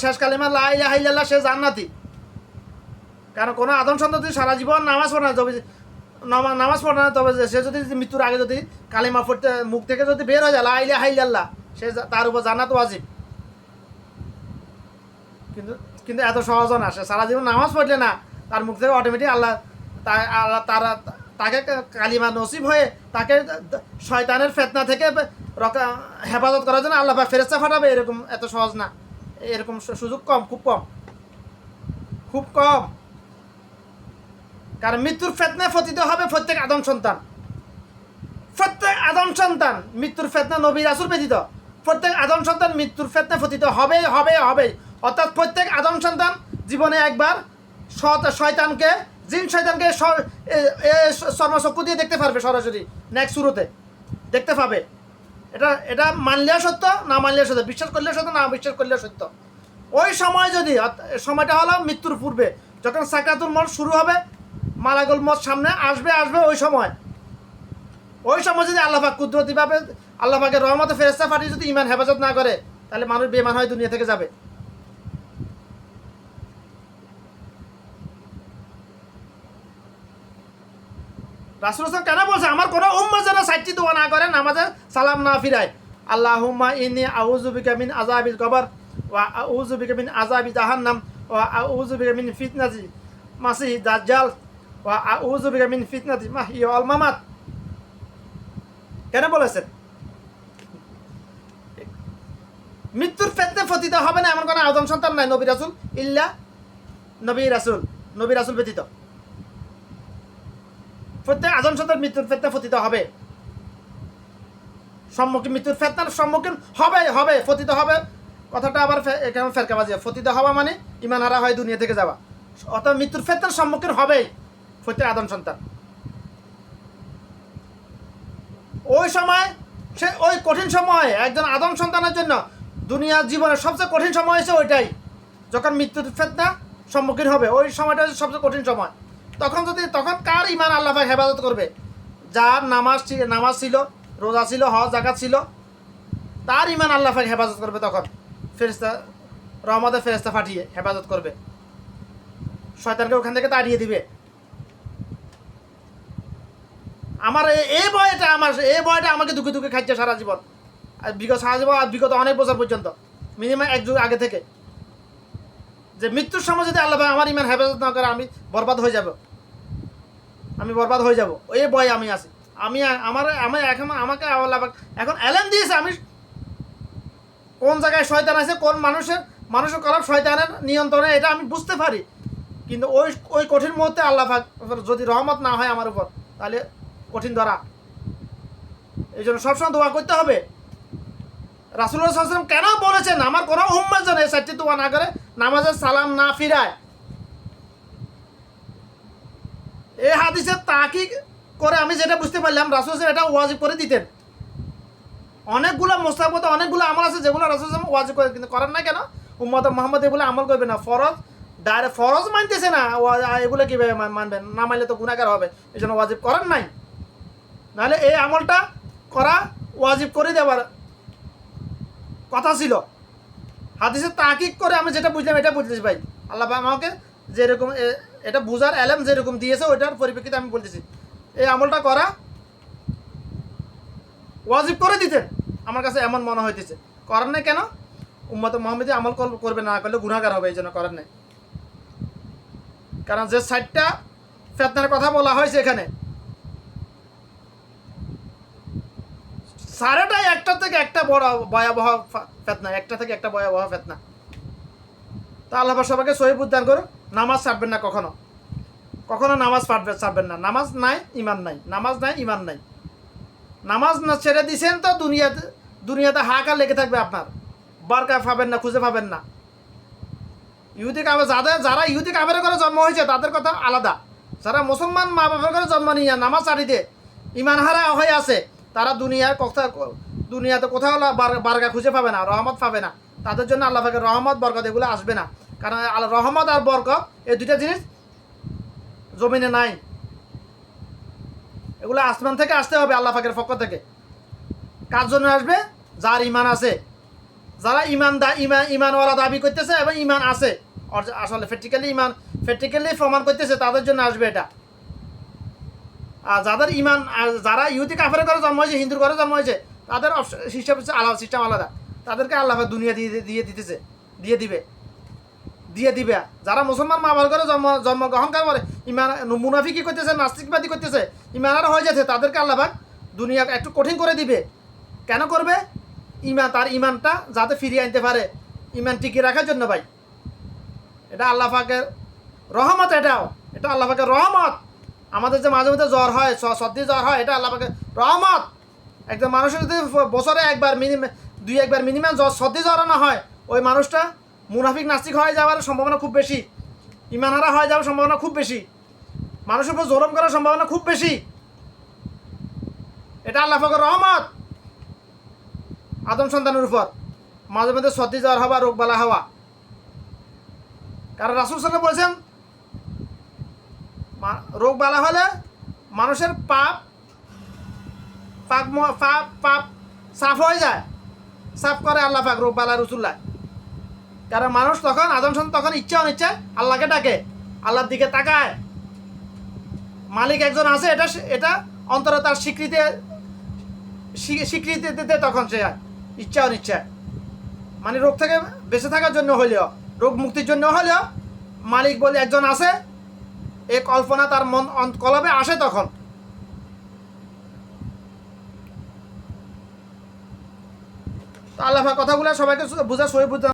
শেষ কালিমা লা ইলাহা ইল্লাল্লাহ সে জান্নাতি। কারণ কোনো আদম সন্ততি সারা জীবন নামাজ পড়ে না, তবে নামাজ পড়ে না, তবে সে যদি মৃত্যুর আগে যদি কালিমা পড়তে মুখ থেকে যদি বের হয়ে যায় লা ইলাহা ইল্লাল্লাহ, সে তার উপর জান্নাত ওয়াজিব। কিন্তু কিন্তু এত সহজ না, সে সারা জীবন নামাজ পড়লে না তার মুখ থেকে অটোমেটিক আল্লাহ তারা তাকে কালিমা নসিব হয়ে তাকে শয়তানের ফেতনা থেকে হেফাজত করার জন্য আল্লাহ ফেরেশতা পাঠাবে, এরকম এত সহজ না, এরকম সুযোগ কম, খুব কম, খুব কম। কারণ মৃত্যুর ফেতনায় পতিত হবে প্রত্যেক আদম সন্তান, প্রত্যেক আদম সন্তান মৃত্যুর ফেতনা, নবী রাসূল ব্যতীত প্রত্যেক আদম সন্তান মৃত্যুর ফেতনায় পতিত হবে হবে হবে। অর্থাৎ প্রত্যেক আদম সন্তান জীবনে একবার শয়তানকে, জিন শয়তানকে চর্মচক্ষু দিয়ে দেখতে পারবে, সরাসরি নেক্সট শুরুতে দেখতে পাবে। এটা মানলেও সত্য, না মানলেও সত্য, বিশ্বাস করলেও সত্য, না বিশ্বাস করলেও সত্য। ওই সময় যদি, সময়টা হলো মৃত্যুর পূর্বে, যখন সাকরাতুল মউত শুরু হবে, মালাকুল মউত সামনে আসবে ওই সময় যদি আল্লাহ পাক কুদরতিভাবে আল্লাহ পাকের রহমতে ফেরেশতা পাঠিয়ে যদি ঈমান হেফাজত না করে, তাহলে মানুষ বেঈমান হয়ে দুনিয়া থেকে যাবে। রাসূল কেন বলছে আমার কোনো উম্মত যেন সাইটটি দোয়া না করে, নামাজে সালাম না ফিরায়। আল্লাহুম্মা ইন্নী আউযু বিকা মিন আযাবিল কবর ওয়া আউযু বিকা মিন আযাবি জাহান্নাম ওয়া আউযু বিকা মিন ফিতনাতি মাসিহ দাজ্জাল ওয়া আউযু বিকা মিন ফিতনাতি মাহইয়া ওয়াল মামাত। কেন বলেছেন? মৃত্যুর ফিতনায় পতিত হবে না এমন কোনো আদম সন্তান নাই নবী রাসূল, ইল্লা নবী রাসূল ব্যতীত প্রত্যেক আদম সন্তান মৃত্যুর ফিতনায় পতিত হবে, মৃত্যুর ফিতনার সম্মুখীন হবে পতিত হবে। কথাটা আবার কেমন ফেরকাবাজি, পতিত হওয়া মানে ঈমান হারা হয় দুনিয়া থেকে যাওয়া, অর্থাৎ মৃত্যুর ফিতনার সম্মুখীন হবে প্রত্যেক আদম সন্তান। ওই সময় সে ওই কঠিন সময় একজন আদম সন্তানের জন্য দুনিয়ার জীবনের সবচেয়ে কঠিন সময় হচ্ছে ওইটাই, যখন মৃত্যুর ফিতনা সম্মুখীন হবে, ওই সময়টা হচ্ছে সবচেয়ে কঠিন সময়। তখন কার ঈমান আল্লাহ পাক হেফাজত করবে? যার নামাজ ছিল, রোজা ছিল, হজ যাকাত ছিল, তার ঈমান আল্লাহ পাক হেফাজত করবে। তখন ফেরেশতা, রহমতের ফেরেশতা পাঠিয়ে হেফাজত করবে, শয়তানকে ওখান থেকে তাড়িয়ে দিবে। এই বয়টা আমাকে দুঃখে দুঃখে খাইছে সারা জীবন, আর বিগত অনেক বছর পর্যন্ত, মিনিমাম এক যুগ আগে থেকে, যে মৃত্যুর সময় যদি আল্লাহ পাক আমার ঈমান হেফাজত না করে আমি বরবাদ হয়ে যাব, এই ভয়ে আমি আছি। আমাকে আল্লাহ পাক এখন এলান দিয়েছে, আমি কোন জায়গায় শয়তান আছে, কোন মানুষের কলব শয়তানের নিয়ন্ত্রণে, এটা আমি বুঝতে পারি। কিন্তু ওই কঠিন মুহূর্তে আল্লাহ পাক যদি রহমত না হয় আমার উপর, তাহলে কঠিন ধরা। এই জন্য সবসময় দোয়া করতে হবে। রাসূলুল্লাহ সাল্লাল্লাহু আলাইহি ওয়াসাল্লাম কেন বলেছেন আমার কোনো উম্মত যেন এই চারটি দোয়া না করে, নামাজের সালাম না ফিরায়? এই হাদিসের তাহকিক করে আমি যেটা বুঝতে পারলাম, রাসূল এটা ওয়াজিব করে দিতেন। অনেকগুলো মুস্তাহাব, অনেকগুলো আমল আছে যেগুলো রাসূল ওয়াজিব করে, কিন্তু করেন না কেন? উম্মত মুহাম্মদ এগুলো আমল করবে না, ফরজ মানতেছে না, এগুলো কীভাবে মানবেন? না মানলে তো গুনাহগার হবে, এই জন্য ওয়াজিব করেন নাই। নাহলে এই আমলটা করা ওয়াজিব করে দেওয়ার কথা ছিল। হাদিসের তাহকিক করে আমি যেটা বুঝলাম এটা বুঝতেছি ভাই, আল্লাহ আমাকে যেরকম এটা বুঝার এলেম যেরকম দিয়েছে ওইটার পরিপ্রেক্ষিতে আমি বলতেছি, এই আমলটা করা ওয়াজিব করে দিতেন, আমার কাছে এমন মনে হইতেছে। করেন নাই কেন? উম্মত মুহাম্মদী আমল করবে, না করলে গুনাহগার হবে, এই জন্য করেন নাই। কারণ যে 60টা ফিতনার কথা বলা হয়েছে এখানে, সারাটাই একটা থেকে একটা বড় ভয়াবহ ফিতনা, তা আল্লাহ সবাইকে সহিহ উদ্ধার করুন। নামাজ ছাড়বেন না, কখনো নামাজ ছাড়বেন না। নামাজ নাই ঈমান নাই। নামাজ না ছেড়ে দিয়েছেন তো দুনিয়াতে হাহাকার লেগে থাকবে, আপনার বারকা পাবেন না, খুঁজে পাবেন না। যারা ইহুদি কাফের করে জন্ম হয়েছে তাদের কথা আলাদা, যারা মুসলমান মা বাপের করে জন্ম নিয়ে নামাজ ছাড়ি দিয়ে ঈমান হারা হয়ে আছে, তারা দুনিয়াতে কোথাও বারকা খুঁজে পাবে না, রহমত পাবে না। তাদের জন্য আল্লাহ পাকের রহমত বরকত এগুলো আসবে না, কারণ রহমত আর বরকত এই দুইটা জিনিস জমিনে নাই, এগুলো আসমান থেকে আসতে হবে, আল্লাহ পাকের পক্ষ থেকে। কার জন্য আসবে? যার ঈমান আছে, যারা ইমানওয়ালা দাবি করতেছে এবং ইমান আছে, আসলে প্র্যাকটিক্যালি প্রমাণ করতেছে, তাদের জন্য আসবে এটা। আর যাদের ইমান, যারা ইহুদি কাফের ঘরে জন্ম হয়েছে, হিন্দুর ঘরে জন্ম হয়েছে, তাদের সিস্টেম আলাদা। তাদেরকে আল্লাহ দুনিয়া দিয়ে দিবে। যারা মুসলমান মা বাবার ঘরে জন্মগ্রহণ করে ইমান মুনাফিকি করতেছে, নাস্তিকবাদী করতেছে, ইমানারা হয়ে যাচ্ছে, তাদেরকে আল্লাহ দুনিয়া একটু কঠিন করে দিবে। কেন করবে? তার ইমানটা যাতে ফিরিয়ে আনতে পারে, ইমান টিকিয়ে রাখার জন্য ভাই। এটা আল্লাহ পাকের রহমত। এটা আল্লাহ পাকের রহমত। আমাদের যে মাঝে মধ্যে জ্বর হয়, সর্দি জ্বর হয়, এটা আল্লাহ পাকের রহমত। একজন মানুষের যদি বছরে একবার মিনিমাম সর্দি জ্বর না হয়, ওই মানুষটা মুনাফিক নাস্তিক হয়ে যাওয়ার সম্ভাবনা খুব বেশি, ইমানহারা হয়ে যাওয়ার সম্ভাবনা খুব বেশি, মানুষের উপর জোরম করার সম্ভাবনা খুব বেশি। এটা আল্লাহ পাকের রহমত আদম সন্তানের উপর, মাঝে মধ্যে সর্দি জ্বর হওয়া, রোগবালা হওয়া। কারণ রাসূল সাল্লাল্লাহু আলাইহি ওয়াসাল্লাম বলেছেন, রোগবালা হলে মানুষের পাপ সাফ হয়ে যায়, সাফ করে আল্লাহ পাক রোগবালা রসুল্লাহ। কারণ মানুষ তখন, আদম সন্তান তখন ইচ্ছা অনিচ্ছা আল্লাহকে ডাকে, আল্লাহর দিকে তাকায়। মালিক একজন আছে, এটা অন্তরে তার স্বীকৃতি দিতে তখন সে ইচ্ছা অনিচ্ছা, মানে রোগ থেকে বেঁচে থাকার জন্য হলেও, রোগ মুক্তির জন্য হলেও মালিক বলে একজন আছে, এই কল্পনা তার মন কলবে আসে তখন। তো আল্লাহ কথাগুলো সবাইকে বোঝা সহি বুঝতে